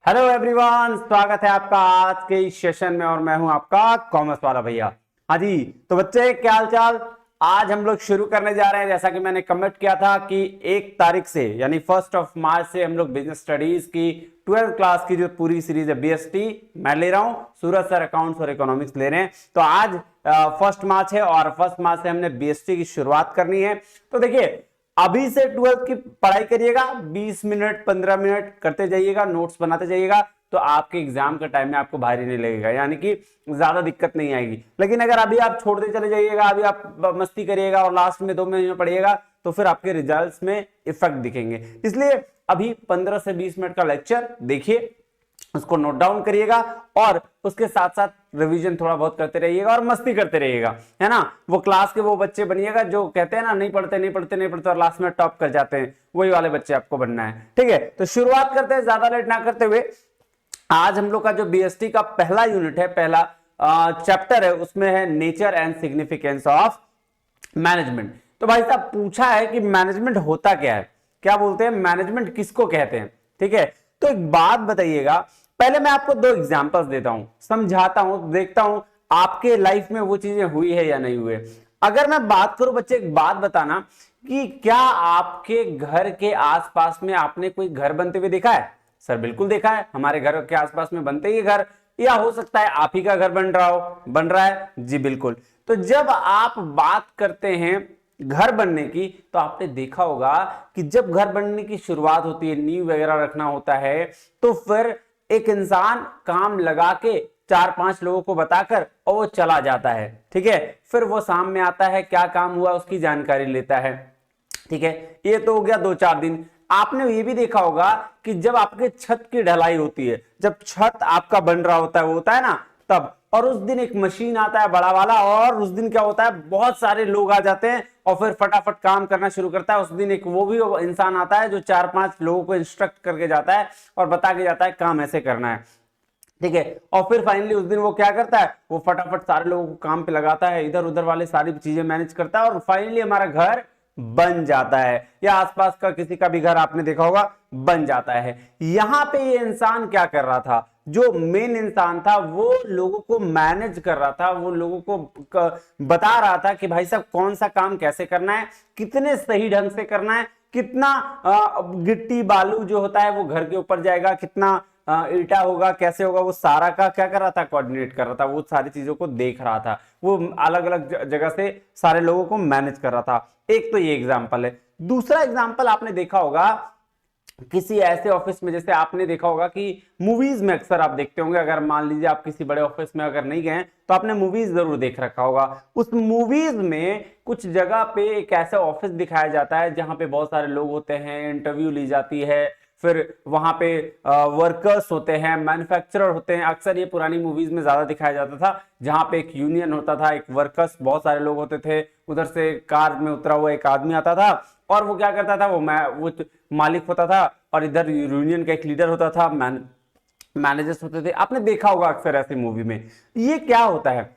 Hello everyone, स्वागत है आपका आज के इस सेशन में और मैं हूं आपका कॉमर्स वाला भैया। हाँ जी, तो बच्चे क्या हाल चाल। आज हम लोग शुरू करने जा रहे हैं, जैसा कि मैंने कमिट किया था कि 1 तारीख से यानी 1 मार्च से हम लोग बिजनेस स्टडीज की 12th क्लास की जो पूरी सीरीज है बीएसटी मैं ले रहा हूं, सूरज सर अकाउंट्स और इकोनॉमिक्स ले रहे हैं। तो आज 1 मार्च है और 1 मार्च से हमने बीएसटी की शुरुआत करनी है। तो देखिए, अभी से 12th की पढ़ाई करिएगा, 20 मिनट 15 मिनट करते जाइएगा, नोट्स बनाते जाइएगा, तो आपके एग्जाम के टाइम में आपको भारी नहीं लगेगा, यानी कि ज्यादा दिक्कत नहीं आएगी। लेकिन अगर अभी आप छोड़ते चले जाइएगा, अभी आप मस्ती करिएगा और लास्ट में 2 महीने पढ़िएगा, तो फिर आपके रिजल्ट्स में इफेक्ट दिखेंगे। इसलिए अभी 15 से 20 मिनट का लेक्चर देखिए, उसको नोट डाउन करिएगा और उसके साथ साथ रिवीजन थोड़ा बहुत करते रहिएगा और मस्ती करते रहिएगा, है ना। वो क्लास के वो बच्चे बनिएगा जो कहते हैं ना, नहीं पढ़ते और लास्ट में टॉप कर जाते हैं, वही वाले बच्चे आपको बनना है। ठीक है, तो शुरुआत करते हैं ज्यादा लेट ना करते हुए। आज हम लोग का जो बीएसटी का पहला यूनिट है, पहला चैप्टर है, उसमें है nature and significance of management. तो भाई साहब पूछा है कि मैनेजमेंट होता क्या है, क्या बोलते हैं, मैनेजमेंट किसको कहते हैं। ठीक है, तो एक बात बताइएगा, पहले मैं आपको 2 एग्जांपल्स देता हूं, समझाता हूं, देखता हूं आपके लाइफ में वो चीजें हुई है या नहीं हुई है। अगर मैं बात करूं बच्चे, एक बात बताना कि क्या आपके घर के आसपास में आपने कोई घर बनते हुए देखा है। सर बिल्कुल देखा है, हमारे घर के आसपास में बनते ही घर, या हो सकता है आप ही का घर बन रहा है। जी बिल्कुल। तो जब आप बात करते हैं घर बनने की, तो आपने देखा होगा कि जब घर बनने की शुरुआत होती है, नींव वगैरह रखना होता है, तो फिर एक इंसान काम लगा के 4-5 लोगों को बताकर और वो चला जाता है। ठीक है, फिर वो सामने आता है, क्या काम हुआ उसकी जानकारी लेता है। ठीक है, ये तो हो गया 2-4 दिन। आपने ये भी देखा होगा कि जब आपके छत की ढलाई होती है, जब छत आपका बन रहा होता है, वो होता है ना तब, और उस दिन एक मशीन आता है बड़ा वाला, और उस दिन क्या होता है, बहुत सारे लोग आ जाते हैं और फिर फटाफट काम करना शुरू करता है। उस दिन एक वो भी इंसान आता है जो 4-5 लोगों को इंस्ट्रक्ट करके जाता है और बता के जाता है काम ऐसे करना है। ठीक है, और फिर फाइनली उस दिन वो क्या करता है, वो फटाफट सारे लोगों को काम पे लगाता है, इधर उधर वाले सारी चीजें मैनेज करता है, और फाइनली हमारा घर बन जाता है, या आसपास का किसी का भी घर आपने देखा होगा बन जाता है। यहां पे ये इंसान क्या कर रहा था, जो मेन इंसान था वो लोगों को मैनेज कर रहा था, वो लोगों को बता रहा था कि भाई साहब कौन सा काम कैसे करना है, कितने सही ढंग से करना है, कितना गिट्टी बालू जो होता है वो घर के ऊपर जाएगा, कितना ईटा होगा, कैसे होगा, वो सारा का क्या कर रहा था, कोऑर्डिनेट कर रहा था, वो सारी चीजों को देख रहा था, वो अलग अलग जगह से सारे लोगों को मैनेज कर रहा था। एक तो ये एग्जांपल है। दूसरा एग्जांपल आपने देखा होगा किसी ऐसे ऑफिस में, जैसे आपने देखा होगा कि मूवीज में अक्सर आप देखते होंगे, अगर मान लीजिए आप किसी बड़े ऑफिस में अगर नहीं गए तो आपने मूवीज जरूर देख रखा होगा। उस मूवीज में कुछ जगह पे एक ऐसा ऑफिस दिखाया जाता है जहां पे बहुत सारे लोग होते हैं, इंटरव्यू ली जाती है, फिर वहां पे वर्कर्स होते हैं, मैन्युफैक्चरर होते हैं। अक्सर ये पुरानी मूवीज में ज्यादा दिखाया जाता था, जहां पे एक यूनियन होता था, एक वर्कर्स, बहुत सारे लोग होते थे, उधर से कार में उतरा हुआ एक आदमी आता था और वो क्या करता था, वो मालिक होता था, और इधर यूनियन का एक लीडर होता था, मैनेजर्स होते थे। आपने देखा होगा अक्सर ऐसी मूवी में। ये क्या होता है,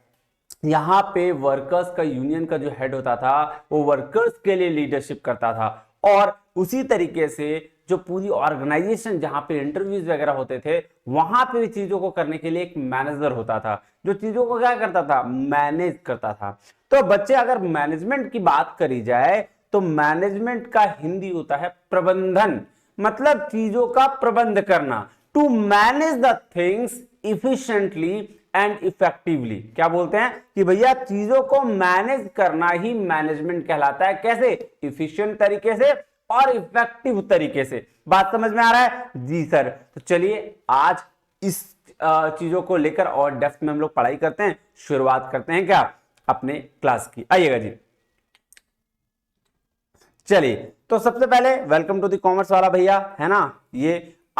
यहाँ पे वर्कर्स का, यूनियन का जो हेड होता था वो वर्कर्स के लिए लीडरशिप करता था, और उसी तरीके से जो पूरी ऑर्गेनाइजेशन जहां पे इंटरव्यूज वगैरह होते थे, वहां पे चीजों को करने के लिए एक मैनेजर होता था, जो चीजों को क्या करता था, मैनेज करता था। तो बच्चे, अगर मैनेजमेंट की बात करी जाए तो मैनेजमेंट का हिंदी होता है प्रबंधन, मतलब चीजों का प्रबंध करना, to manage the things efficiently and effectively. क्या बोलते हैं कि भैया चीजों को मैनेज करना ही मैनेजमेंट कहलाता है। कैसे, इफिशिएंट तरीके से और इफेक्टिव तरीके से। बात समझ में आ रहा है जी सर। तो चलिए आज इस चीजों को लेकर और डेप्थ में हम लोग पढ़ाई करते हैं, शुरुआत करते हैं क्या अपने क्लास की, आइएगा जी। चलिए, तो सबसे पहले वेलकम टू द कॉमर्स वाला भैया, है ना। ये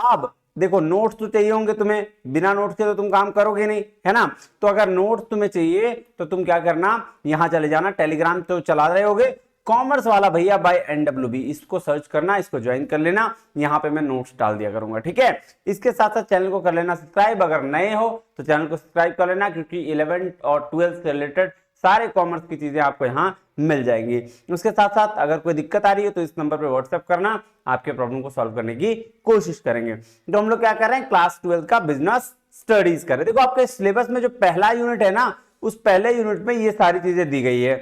अब देखो, नोट्स तो चाहिए होंगे तुम्हें, बिना नोट्स के तो तुम काम करोगे नहीं, है ना। तो अगर नोट्स तुम्हें चाहिए तो तुम क्या करना, यहां चले जाना, टेलीग्राम तो चला रहे होगे, कॉमर्स वाला भैया बाय एनडब्ल्यूबी, इसको सर्च करना, इसको ज्वाइन कर लेना, यहां पे मैं नोट्स डाल दिया करूंगा। ठीक है, इसके साथ साथ चैनल को कर लेना सब्सक्राइब, अगर नए हो तो चैनल को सब्सक्राइब कर लेना, क्योंकि 11th और 12th से रिलेटेड सारे कॉमर्स की चीजें आपको यहाँ मिल जाएंगी। उसके साथ साथ अगर कोई दिक्कत आ रही है तो इस नंबर पे व्हाट्सएप करना, आपके प्रॉब्लम को सॉल्व करने की कोशिश करेंगे। तो हम लोग क्या कर रहे हैं, क्लास 12 का बिजनेस स्टडीज कर रहे हैं। देखो आपके सिलेबस में जो पहला यूनिट है ना, उस पहले यूनिट में ये सारी चीजें दी गई है।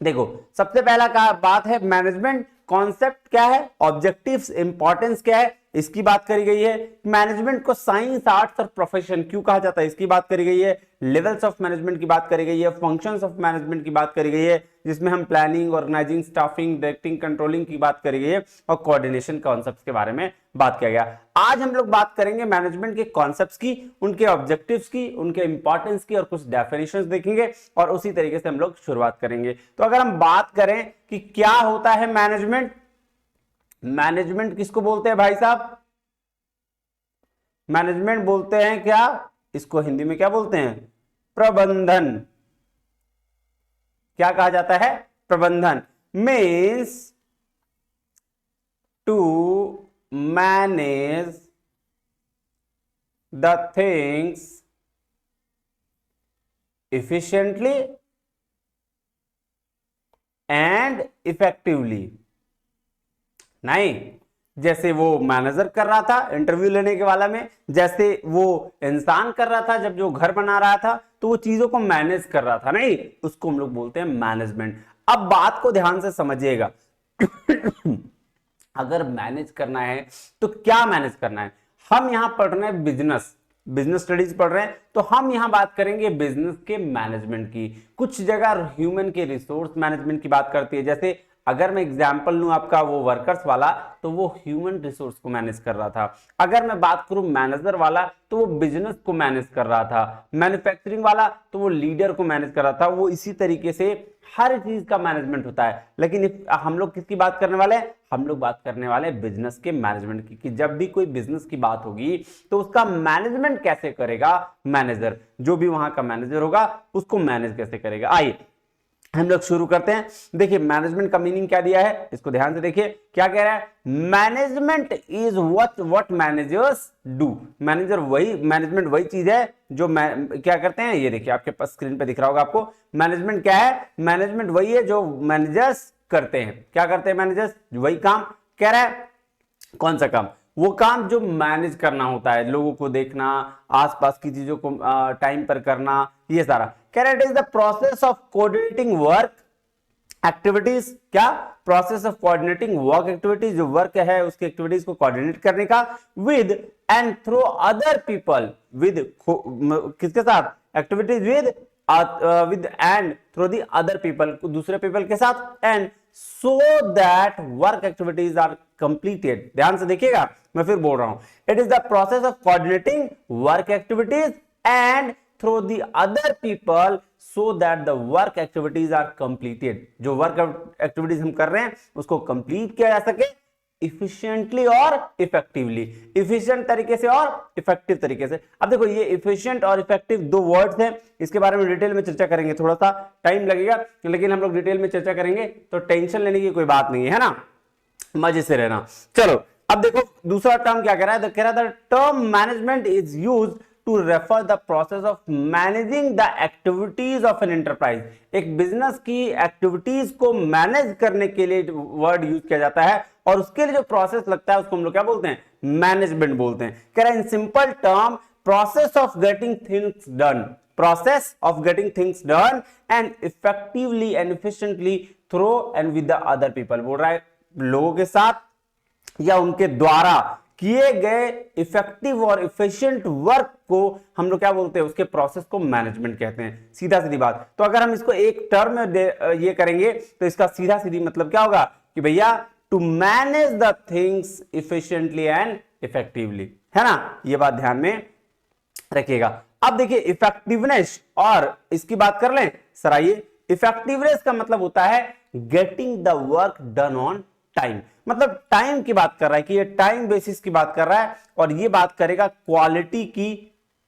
देखो सबसे पहला का बात है मैनेजमेंट कॉन्सेप्ट क्या है, ऑब्जेक्टिव्स, इंपॉर्टेंस क्या है, इसकी बात करी गई है। मैनेजमेंट को साइंस, आर्ट्स और प्रोफेशन क्यों कहा जाता है, इसकी बात करी गई है। लेवल्स ऑफ मैनेजमेंट की बात करी गई है। फंक्शंस ऑफ मैनेजमेंट की बात करी गई है, जिसमें हम planning, organising, staffing, directing, controlling की बात करी गई है और कोऑर्डिनेशन कॉन्सेप्ट्स के बारे में बात किया गया। आज हम लोग बात करेंगे मैनेजमेंट के कॉन्सेप्ट्स की, उनके ऑब्जेक्टिव्स की, उनके इंपॉर्टेंस की और कुछ डेफिनेशंस देखेंगे और उसी तरीके से हम लोग शुरुआत करेंगे। तो अगर हम बात करें कि क्या होता है मैनेजमेंट, मैनेजमेंट किसको बोलते हैं भाई साहब, मैनेजमेंट बोलते हैं क्या, इसको हिंदी में क्या बोलते हैं, प्रबंधन। क्या कहा जाता है, प्रबंधन। Means to manage the things efficiently and effectively। नहीं, जैसे वो मैनेजर कर रहा था इंटरव्यू लेने के वाला में, जैसे वो इंसान कर रहा था जब जो घर बना रहा था, तो वो चीजों को मैनेज कर रहा था, नहीं, उसको हम लोग बोलते हैं मैनेजमेंट। अब बात को ध्यान से समझिएगा अगर मैनेज करना है तो क्या मैनेज करना है, हम यहां पढ़ रहे हैं बिजनेस, बिजनेस स्टडीज पढ़ रहे हैं, तो हम यहां बात करेंगे बिजनेस के मैनेजमेंट की। कुछ जगह ह्यूमन के रिसोर्स मैनेजमेंट की बात करती है, जैसे अगर मैं एग्जांपल लूं आपका वो वर्कर्स वाला, तो वो ह्यूमन रिसोर्स को मैनेज कर रहा था। अगर मैं बात करूं मैनेजर वाला, तो वो बिजनेस को मैनेज कर रहा था। मैन्युफैक्चरिंग वाला, तो वो लीडर को मैनेज कर रहा था। वो इसी तरीके से हर चीज का मैनेजमेंट होता है। लेकिन हम लोग किसकी बात करने वाले हैं, हम लोग बात करने वाले हैं बिजनेस के मैनेजमेंट की, कि जब भी कोई बिजनेस की बात होगी तो उसका मैनेजमेंट कैसे करेगा मैनेजर, जो भी वहां का मैनेजर होगा उसको मैनेज कैसे करेगा। आइए हम लोग शुरू करते हैं। देखिए मैनेजमेंट का मीनिंग क्या दिया है, इसको ध्यान से देखिए। क्या कह रहा है, management is what managers do. Manager वही, मैनेजमेंट वही चीज है जो क्या करते हैं। ये देखिए आपके पास स्क्रीन पे दिख रहा होगा आपको, मैनेजमेंट क्या है, मैनेजमेंट वही है जो मैनेजर्स करते हैं। क्या करते हैं मैनेजर्स, वही काम। कह रहा है कौन सा काम, वो काम जो मैनेज करना होता है, लोगों को देखना, आसपास की चीजों को टाइम पर करना, ये सारा। कह रहा है it is the process of coordinating work activities. क्या, process of coordinating work activities, जो वर्क है उसकी एक्टिविटीज को कोऑर्डिनेट करने का, with and through other people, with किसके साथ, activities with and through the other people, दूसरे पीपल के साथ, and so that work activities are completed। ध्यान से देखिएगा, मैं फिर बोल रहा हूं, it is the process of coordinating work activities and through the other people so that the work activities are completed। जो work activities हम कर रहे हैं उसको complete किया जा सके इफिशिएंटली और इफेक्टिवली, इफिशिएंट तरीके से और इफेक्टिव तरीके से। अब देखो ये इफिशिएंट और इफेक्टिव दो वर्ड्स हैं, इसके बारे में डिटेल में चर्चा करेंगे, थोड़ा सा टाइम लगेगा लेकिन हम लोग डिटेल में चर्चा करेंगे, तो टेंशन लेने की कोई बात नहीं है ना, मजे से रहना। चलो अब देखो दूसरा टर्म क्या कह रहा है, कह रहा है the term management is used to refer the process of managing the activities of an enterprise। एक बिजनेस की एक्टिविटीज को मैनेज करने के लिए वर्ड यूज किया जाता है और उसके लिए जो प्रोसेस लगता है उसको हम लोग क्या बोलते हैं, मैनेजमेंट बोलते हैं। कह रहा है in simple term process of getting things done, process of getting things done and effectively and efficiently through and with the other people. बोल रहा है लोगों के साथ या उनके द्वारा किए गए इफेक्टिव और इफिशिएंट वर्क को हम लोग क्या बोलते हैं, उसके प्रोसेस को मैनेजमेंट कहते हैं। सीधा सीधी बात। तो अगर हम इसको एक टर्म में ये करेंगे तो इसका सीधा सीधी मतलब क्या होगा कि भैया to manage the things efficiently and effectively, है ना, ये बात ध्यान में रखिएगा। अब देखिए इफेक्टिवनेस और इसकी बात कर लें सर। आइए, इफेक्टिवनेस का मतलब होता है getting the work done on time, मतलब टाइम की बात कर रहा है कि ये टाइम बेसिस की बात कर रहा है और ये बात करेगा क्वालिटी की।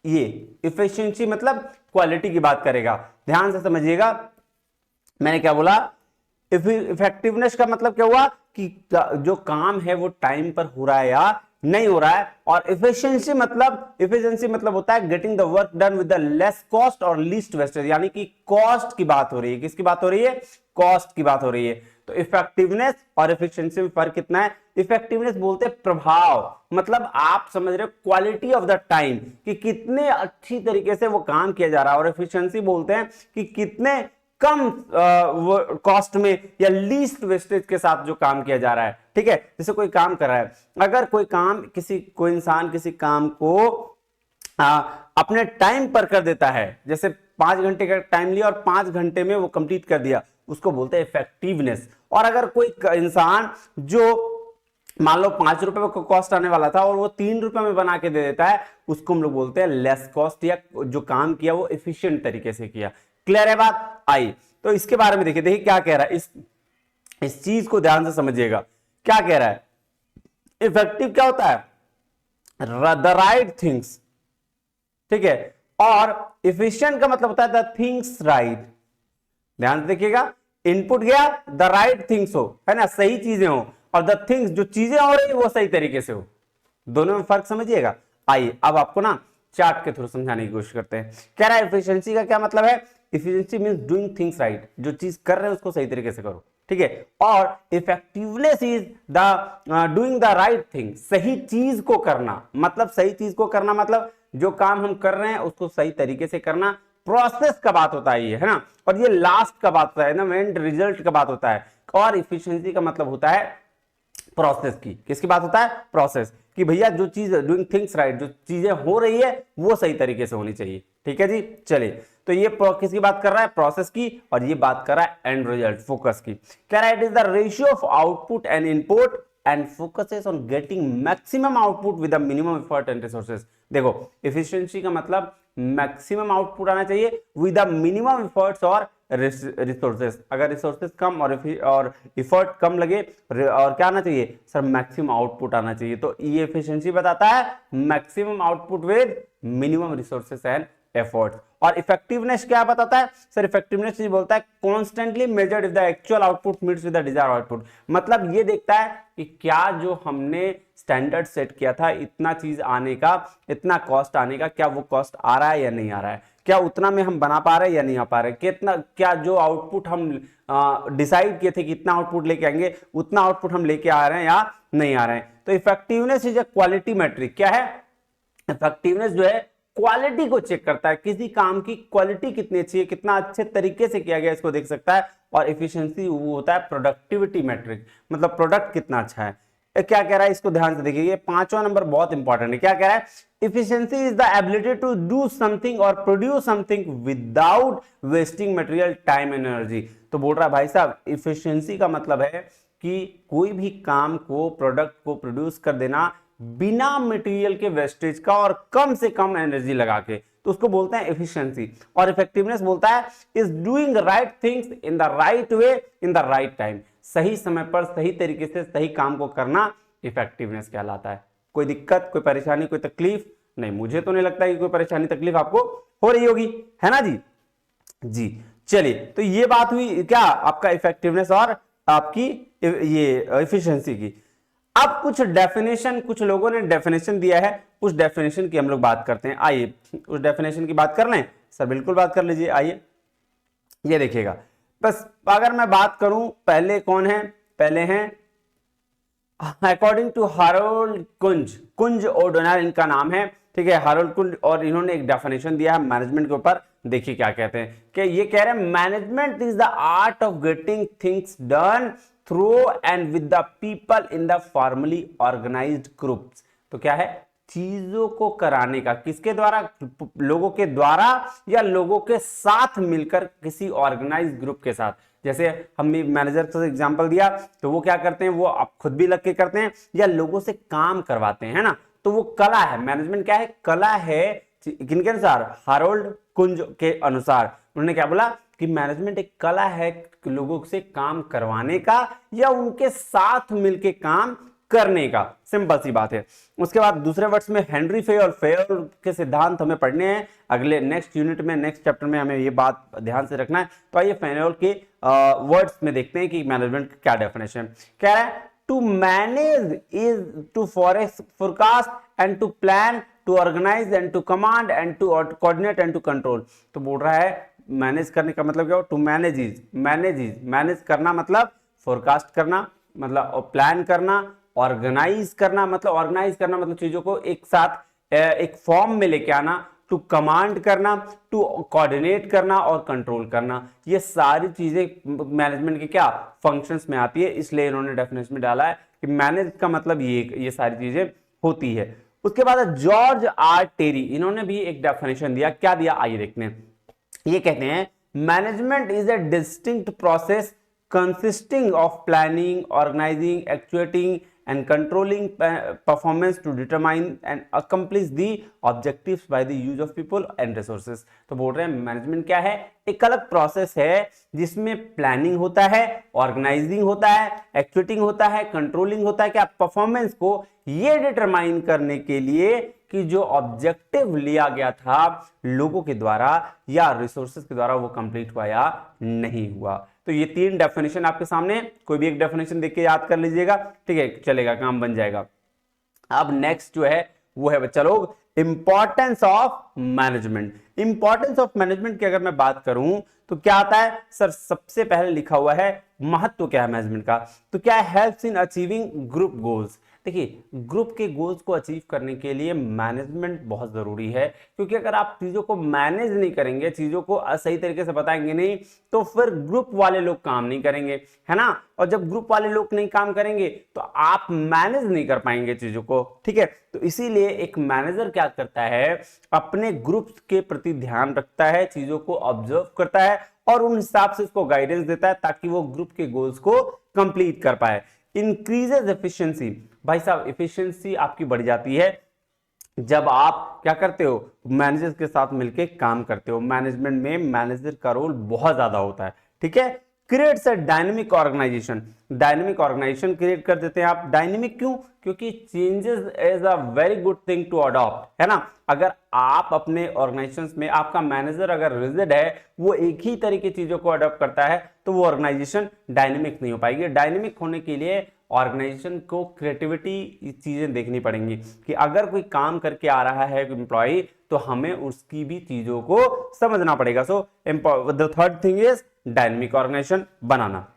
ये इफिशिएंसी मतलब क्वालिटी की बात करेगा। ध्यान से समझिएगा मैंने क्या बोला, इफेक्टिवनेस का मतलब क्या हुआ कि जो काम है वो टाइम पर हो रहा है या नहीं हो रहा है। और इफिशिएंसी मतलब होता है getting the work done with the less cost और लीस्ट वेस्टेज, यानी कि कॉस्ट की बात हो रही है। किसकी बात हो रही है? कॉस्ट की बात हो रही है। तो इफेक्टिवनेस और एफिशिएंसी में फर्क कितना है? इफेक्टिवनेस बोलते हैं प्रभाव, मतलब आप समझ रहे हो क्वालिटी ऑफ द टाइम, कि कितने अच्छी तरीके से वो काम किया जा रहा है। और एफिशिएंसी बोलते हैं कि कितने कम कॉस्ट में या लीस्ट वेस्टेज के साथ जो काम किया जा रहा है। ठीक है, जैसे कोई काम कर रहा है, अगर कोई इंसान किसी काम को अपने टाइम पर कर देता है, जैसे 5 घंटे का टाइम लिया और 5 घंटे में वो कंप्लीट कर दिया, उसको बोलते हैं इफेक्टिवनेस। और अगर कोई इंसान जो मान लो 5 रुपए को कॉस्ट आने वाला था और वो 3 रुपए में बना के दे देता है, उसको हम लोग बोलते हैं लेस कॉस्ट, या जो काम किया वो एफिशिएंट तरीके से किया। क्लियर है बात? आई तो इसके बारे में देखिए क्या कह रहा है, इस चीज को ध्यान से समझिएगा। क्या कह रहा है? इफेक्टिव क्या होता है? द राइट थिंग्स, ठीक है। और एफिशिएंट का मतलब होता है द थिंग्स राइट। ध्यान से देखिएगा, इनपुट गया, द राइट थिंग्स हो, है ना, सही चीजें हो, और द थिंग्स जो चीजें हो रही है वो सही तरीके से हो। दोनों में फर्क समझिएगा। आइए अब आपको ना चार्ट के थ्रू समझाने की कोशिश करते हैं। कह रहा है एफिशिएंसी का क्या मतलब है? Efficiency means doing things right, जो चीज कर रहे हैं उसको सही तरीके से करो, ठीक है। और effectiveness is the doing the right thing, सही चीज को करना, मतलब सही चीज को करना मतलब जो काम हम कर रहे हैं उसको सही तरीके से करना। प्रोसेस का बात होता है ये, है ना, और ये लास्ट का बात होता है ना, एंड रिजल्ट का बात होता है। और इफिशिएंसी का मतलब होता है प्रोसेस की। किसकी बात होता है? प्रोसेस कि भैया जो चीज डूइंग थिंग्स राइट, जो चीजें हो रही है वो सही तरीके से होनी चाहिए। ठीक है जी, चलिए तो ये किसकी बात कर रहा है? प्रोसेस की। और ये बात कर रहा है एंड रिजल्ट, फोकस की। कह रहा है it is the ratio of output and input and focuses on getting maximum output with the minimum effort and resources. देखो एफिशिएंसी का मतलब मैक्सिमम आउटपुट आना चाहिए विद द मिनिमम एफर्ट्स और रिसोर्सेस। अगर रिसोर्सेस कम और एफर्ट कम लगे और क्या आना चाहिए सर? मैक्सिमम आउटपुट आना चाहिए। तो ये एफिशिएंसी बताता है maximum output with minimum resources and efforts. और इफेक्टिवनेस क्या बताता है सर? इफेक्टिवनेस ये बोलता है constantly measured if the actual output meets with the desired output. मतलब ये देखता है कि क्या जो हमने स्टैंडर्ड सेट किया था, इतना चीज आने का, इतना कॉस्ट आने का, क्या वो कॉस्ट आ रहा है या नहीं आ रहा है, क्या उतना में हम बना पा रहे हैं या नहीं आ पा रहे, कितना, क्या जो आउटपुट हम डिसाइड किए थे कि इतना आउटपुट लेके आएंगे उतना आउटपुट हम लेके आ रहे हैं या नहीं आ रहे हैं। तो effectiveness is a quality metric. क्या है? इफेक्टिवनेस जो है क्वालिटी को चेक करता है, किसी काम की क्वालिटी कितनी अच्छी है, कितना अच्छे तरीके से किया गया इसको देख सकता है। और एफिशिएंसी वो होता है प्रोडक्टिविटी मैट्रिक, मतलब प्रोडक्ट कितना अच्छा है। क्या कह रहा है इसको ध्यान से देखिए, ये 5वां नंबर बहुत इंपॉर्टेंट है। क्या कह रहा है? Efficiency is the ability to do something और produce something without wasting material, time and energy. तो बोल रहा है भाई साहब इफिशिएंसी का मतलब है कि कोई भी काम को, प्रोडक्ट को प्रोड्यूस कर देना बिना मटेरियल के वेस्टेज का और कम से कम एनर्जी लगा के, तो उसको बोलते हैं एफिशिएंसी। और इफेक्टिवनेस बोलता है is doing right things in the right way in the right time, सही समय पर सही तरीके से सही काम को करना इफेक्टिवनेस कहलाता है। कोई दिक्कत, कोई परेशानी, कोई तकलीफ नहीं? मुझे तो नहीं लगता कि कोई परेशानी तकलीफ आपको हो रही होगी, है ना जी? जी चलिए, तो ये बात हुई क्या आपका इफेक्टिवनेस और आपकी ये एफिशिएंसी की। अब कुछ डेफिनेशन, कुछ लोगों ने डेफिनेशन दिया है, उस डेफिनेशन की हम लोग बात करते हैं। आइए उस डेफिनेशन की बात कर लें सर? बिल्कुल बात कर लीजिए। आइए ये देखिएगा, बस अगर मैं बात करूं पहले कौन है? पहले हैं according to Harold Koontz O'Donnell इनका नाम है, ठीक है, हैरोल्ड कुंज। और इन्होंने एक डेफिनेशन दिया है मैनेजमेंट के ऊपर। देखिए क्या कहते हैं कि ये कह रहे हैं management is the art of getting things done through and with the people in the formally organised groups. तो क्या है? चीजों को कराने का, किसके द्वारा? लोगों के द्वारा या लोगों के साथ मिलकर, किसी ऑर्गेनाइज्ड ग्रुप के साथ। जैसे हमने मैनेजर का एग्जांपल दिया, तो वो क्या करते हैं, वो आप खुद भी लग के करते हैं या लोगों से काम करवाते हैं, है ना। तो वो कला है, मैनेजमेंट क्या है? कला है। किनके अनुसार? हैरोल्ड कुंज के अनुसार उन्होंने क्या बोला कि मैनेजमेंट एक कला है लोगों से काम करवाने का या उनके साथ मिलके काम करने का। सिंपल सी बात है। उसके बाद दूसरे वर्ड्स में हेनरी फेयोल के सिद्धांत हमें पढ़ने हैं अगले नेक्स्ट यूनिट में, नेक्स्ट चैप्टर में हमें ये बात ध्यान से रखना है। तो आइए फेयोल के वर्ड्स में देखते हैं कि मैनेजमेंट का क्या डेफिनेशन। कह रहा है to manage is to forecast and to plan, to organise and to command and to coordinate and to control. तो बोल रहा है मैनेज करने का मतलब क्या हो, टू मैनेज करना मतलब फोरकास्ट करना, मतलब प्लान करना, ऑर्गेनाइज करना मतलब चीजों को एक साथ एक फॉर्म में लेके आना, टू कमांड करना, टू कोऑर्डिनेट करना और कंट्रोल करना। ये सारी चीजें मैनेजमेंट के क्या फंक्शंस में आती है, इसलिए इन्होंने डेफिनेशन में डाला है कि मैनेज का मतलब ये सारी चीजें होती है। उसके बाद जॉर्ज आर टेरी, इन्होंने भी एक डेफिनेशन दिया। क्या दिया आइए देखते हैं। ये कहते हैं management is a distinct process consisting of planning, organizing, actuating and controlling performance to determine and accomplish the objectives by the use of people and resources। तो बोल रहे हैं मैनेजमेंट क्या है, एक अलग प्रोसेस है जिसमें प्लानिंग होता है, ऑर्गेनाइजिंग होता है, एक्चुएटिंग होता है, कंट्रोलिंग होता है, क्या परफॉर्मेंस को ये डिटरमाइन करने के लिए कि जो ऑब्जेक्टिव लिया गया था लोगों के द्वारा या रिसोर्सेज के द्वारा वो कंप्लीट हुआ या नहीं हुआ। तो ये 3 डेफिनेशन आपके सामने, कोई भी एक डेफिनेशन देख के याद कर लीजिएगा, ठीक है, चलेगा, काम बन जाएगा। अब नेक्स्ट जो है वो है बच्चा लोग importance of management. Importance of management की अगर मैं बात करूं तो क्या आता है सर, सबसे पहले लिखा हुआ है महत्व क्या है मैनेजमेंट का, तो क्या है helps in achieving group goals. देखिए ग्रुप के गोल्स को अचीव करने के लिए मैनेजमेंट बहुत जरूरी है, क्योंकि अगर आप चीजों को मैनेज नहीं करेंगे, चीजों को सही तरीके से बताएंगे नहीं, तो फिर ग्रुप वाले लोग काम नहीं करेंगे, है ना। और जब ग्रुप वाले लोग नहीं काम करेंगे तो आप मैनेज नहीं कर पाएंगे चीजों को, ठीक है। तो इसीलिए एक मैनेजर क्या करता है, अपने ग्रुप के प्रति ध्यान रखता है, चीजों को ऑब्जर्व करता है और उन हिसाब से उसको गाइडेंस देता है ताकि वो ग्रुप के गोल्स को कंप्लीट कर पाए। इंक्रीजेज एफिशिएंसी, भाई साहब एफिशिएंसी आपकी बढ़ जाती है जब आप क्या करते हो, मैनेजर्स के साथ मिलके काम करते हो। मैनेजमेंट में मैनेजर का रोल बहुत ज्यादा होता है, ठीक है। Creates a dynamic organisation, dynamic organisation create कर देते हैं आप। डायनेमिक क्यों, क्योंकि changes is a very good thing to adopt, है ना। अगर आप अपने ऑर्गेनाइजेशन में, आपका मैनेजर अगर रिजिड है, वो एक ही तरीके चीजों को अडॉप्ट करता है, तो वो ऑर्गेनाइजेशन डायनेमिक नहीं हो पाएगी। डायनेमिक होने के लिए ऑर्गेनाइजेशन को क्रिएटिविटी चीजें देखनी पड़ेंगी कि अगर कोई काम करके आ रहा है एम्प्लॉय, तो हमें उसकी भी चीजों को समझना पड़ेगा। So the third thing is dynamic organisation बनाना।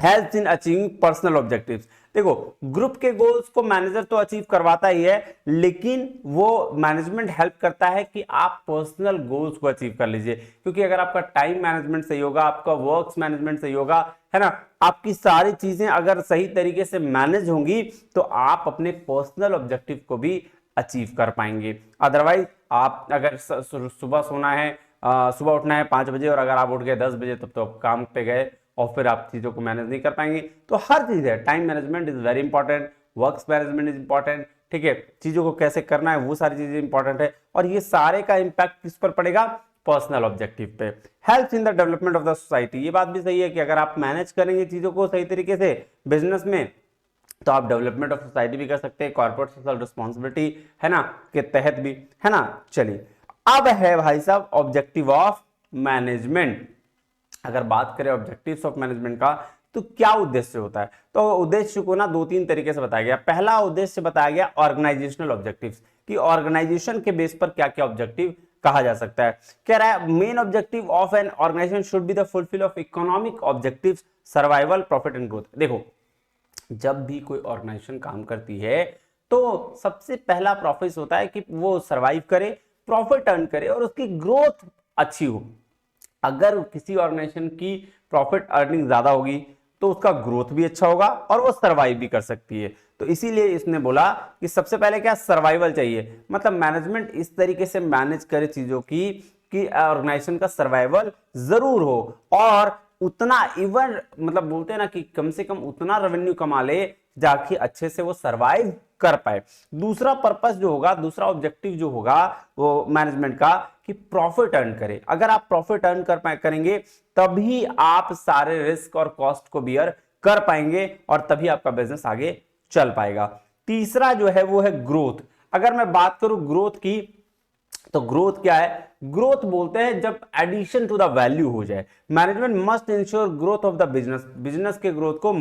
Helps in achieving personal objectives. देखो ग्रुप के गोल्स को मैनेजर तो अचीव करवाता ही है, लेकिन वो मैनेजमेंट हेल्प करता है कि आप पर्सनल गोल्स को अचीव कर लीजिए। क्योंकि अगर आपका टाइम मैनेजमेंट सही होगा, आपका वर्क्स मैनेजमेंट सही होगा, है ना, आपकी सारी चीजें अगर सही तरीके से मैनेज होंगी, तो आप अपने पर्सनल ऑब्जेक्टिव को भी अचीव कर पाएंगे। अदरवाइज आप अगर सुबह सोना है, सुबह उठना है 5 बजे और अगर आप उठ गए 10 बजे, तब तो काम पे गए और फिर आप चीजों को मैनेज नहीं कर पाएंगे। तो हर चीज है, time management is very important, works management is important, ठीक है, चीजों को कैसे करना है वो सारी चीजें इंपॉर्टेंट है। और ये सारे का इंपैक्ट किस पर पड़ेगा, पर्सनल ऑब्जेक्टिव पे। Helps in the development of the society, ये बात भी सही है कि अगर आप मैनेज करेंगे चीजों को सही तरीके से बिजनेस में, तो आप डेवलपमेंट ऑफ सोसाइटी भी कर सकते हैं, कॉर्पोरेट सोशल रिस्पॉन्सिबिलिटी, है ना, के तहत भी, है ना। चलिए अब है भाई साहब ऑब्जेक्टिव ऑफ मैनेजमेंट। अगर बात करें ऑब्जेक्टिव्स ऑफ मैनेजमेंट का, तो क्या उद्देश्य होता है, तो उद्देश्य को ना 2-3 तरीके से बताया गया। पहला उद्देश्य बताया गया ऑर्गेनाइजेशनल ऑब्जेक्टिव्स, कि ऑर्गेनाइजेशन के बेस पर क्या क्या ऑब्जेक्टिव कहा जा सकता है। कह रहा है main objective of an organisation should be the fulfil of economic objectives, survival, profit and growth. देखो जब भी कोई ऑर्गेनाइजेशन काम करती है तो सबसे पहला प्रॉफिट होता है कि वो सर्वाइव करे, प्रॉफिट अर्न करे और उसकी ग्रोथ अच्छी हो। अगर किसी ऑर्गेनाइजेशन की प्रॉफिट अर्निंग ज्यादा होगी तो उसका ग्रोथ भी अच्छा होगा और वो सर्वाइव भी कर सकती है। तो इसीलिए इसने बोला कि सबसे पहले क्या सर्वाइवल चाहिए, मतलब मैनेजमेंट इस तरीके से मैनेज करे चीजों की कि ऑर्गेनाइजेशन का सर्वाइवल जरूर हो और उतना इवन मतलब बोलते हैं ना कि कम से कम उतना रेवेन्यू कमा ले जाके अच्छे से वो सर्वाइव कर पाए। दूसरा पर्पस जो होगा, दूसरा ऑब्जेक्टिव जो होगा वो मैनेजमेंट का, कि प्रॉफिट अर्न करे। अगर आप प्रॉफिट अर्न करेंगे तभी आप सारे रिस्क और कॉस्ट को बियर कर पाएंगे और तभी आपका बिजनेस आगे चल पाएगा। तीसरा जो है वो है ग्रोथ। अगर मैं बात करूं ग्रोथ की, तो ग्रोथ क्या है? ग्रोथ बोलते हैं जब एडिशन टू द वैल्यू हो जाए। Management must ensure growth of the business. Business के ग्रोथ को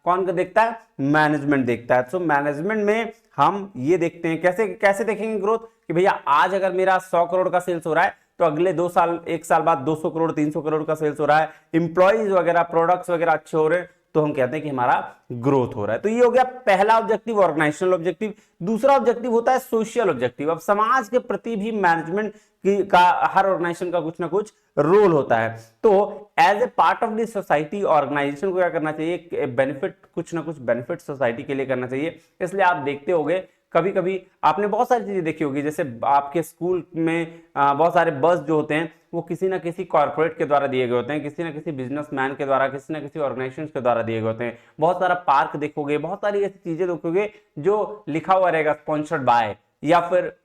कौन का देखता है? मैनेजमेंट देखता है। तो मैनेजमेंट में हम ये देखते हैं, कैसे कैसे देखेंगे ग्रोथ, कि भैया आज अगर मेरा 100 करोड़ का सेल्स हो रहा है तो अगले 2 साल 1 साल बाद 200 करोड़ 300 करोड़ का सेल्स हो रहा है, इंप्लॉइज वगैरह प्रोडक्ट्स वगैरह अच्छे हो रहे हैं, तो हम कहते हैं कि हमारा ग्रोथ हो रहा है। तो ये हो गया पहला ऑब्जेक्टिव, ऑर्गेनाइजेशनल ऑब्जेक्टिव। दूसरा ऑब्जेक्टिव होता है सोशल ऑब्जेक्टिव। अब समाज के प्रति भी मैनेजमेंट का, हर ऑर्गेनाइजेशन का कुछ ना कुछ रोल होता है। तो as a part of this society organisation को क्या करना चाहिए? बेनिफिट, कुछ ना कुछ बेनिफिट सोसाइटी के लिए करना चाहिए। इसलिए आप देखते होंगे कभी कभी आपने बहुत सारी चीजें देखी होगी, जैसे आपके स्कूल में बहुत सारे बस जो होते हैं वो किसी ना किसी कॉर्पोरेट के द्वारा दिए गए होते हैं, किसी ना किसी बिजनेसमैन के द्वारा, किसी ना किसी ऑर्गेनाइजेशन के द्वारा दिए गए होते हैं। बहुत सारा पार्क देखोगे, बहुत सारी ऐसी चीजें देखोगे जो लिखा हुआ रहेगा स्पॉन्सर्ड बाय या फिर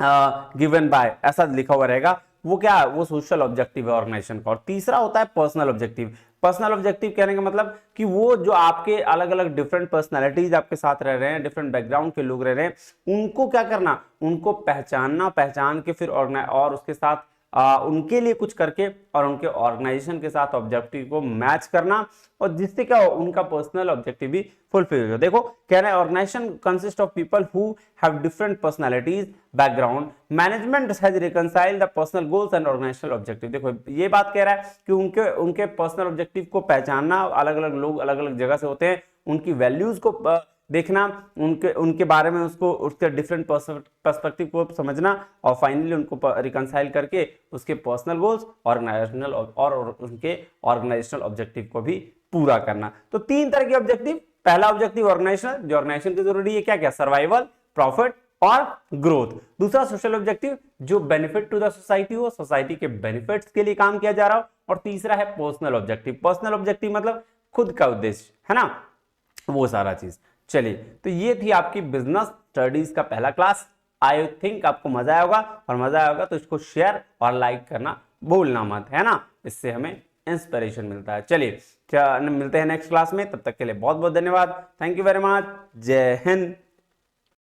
गिवन बाय, ऐसा लिखा हुआ रहेगा। वो क्या है? वो सोशल ऑब्जेक्टिव है ऑर्गेनाइजेशन का। और तीसरा होता है पर्सनल ऑब्जेक्टिव। पर्सनल ऑब्जेक्टिव कहने का मतलब कि वो जो आपके अलग अलग डिफरेंट पर्सनालिटीज आपके साथ रह रहे हैं, डिफरेंट बैकग्राउंड के लोग रह रहे हैं, उनको क्या करना? उनको पहचानना, पहचान के फिर और उसके साथ उनके लिए कुछ करके और उनके ऑर्गेनाइजेशन के साथ ऑब्जेक्टिव को मैच करना, और जिससे क्या हो? उनका पर्सनल ऑब्जेक्टिव भी फुलफिल हो। देखो कह रहे हैं organisation consist of people who have different personalities background, management has reconcile the personal goals and organisational objective. देखो ये बात कह रहा है कि उनके पर्सनल ऑब्जेक्टिव को पहचानना, अलग अलग लोग अलग अलग जगह से होते हैं, उनकी वैल्यूज को देखना, उनके बारे में उसके डिफरेंट पर्सपेक्टिव को समझना, और फाइनली उनको रिकंसाइल करके उसके पर्सनल गोल्स, ऑर्गेनाइजेशनल और उनके ऑर्गेनाइजेशनल ऑब्जेक्टिव को भी पूरा करना। तो 3 तरह के ऑब्जेक्टिव। पहला ऑब्जेक्टिव ऑर्गेनाइजेशनल, जो ऑर्गेनाइजेशन की जरूरी है, क्या क्या? सर्वाइवल, प्रॉफिट और ग्रोथ। दूसरा सोशल ऑब्जेक्टिव, जो बेनिफिट टू द सोसाइटी हो, सोसाइटी के बेनिफिट्स के लिए काम किया जा रहा हो। और तीसरा है पर्सनल ऑब्जेक्टिव। पर्सनल ऑब्जेक्टिव मतलब खुद का उद्देश्य, है ना, वो सारा चीज। चलिए, तो ये थी आपकी बिजनेस स्टडीज का पहला क्लास। आई थिंक आपको मजा आया होगा, और मजा आया होगा तो इसको शेयर और लाइक करना भूलना मत, है ना, इससे हमें इंस्पिरेशन मिलता है। चलिए मिलते हैं नेक्स्ट क्लास में, तब तक के लिए बहुत बहुत धन्यवाद। Thank you very much. जय हिंद।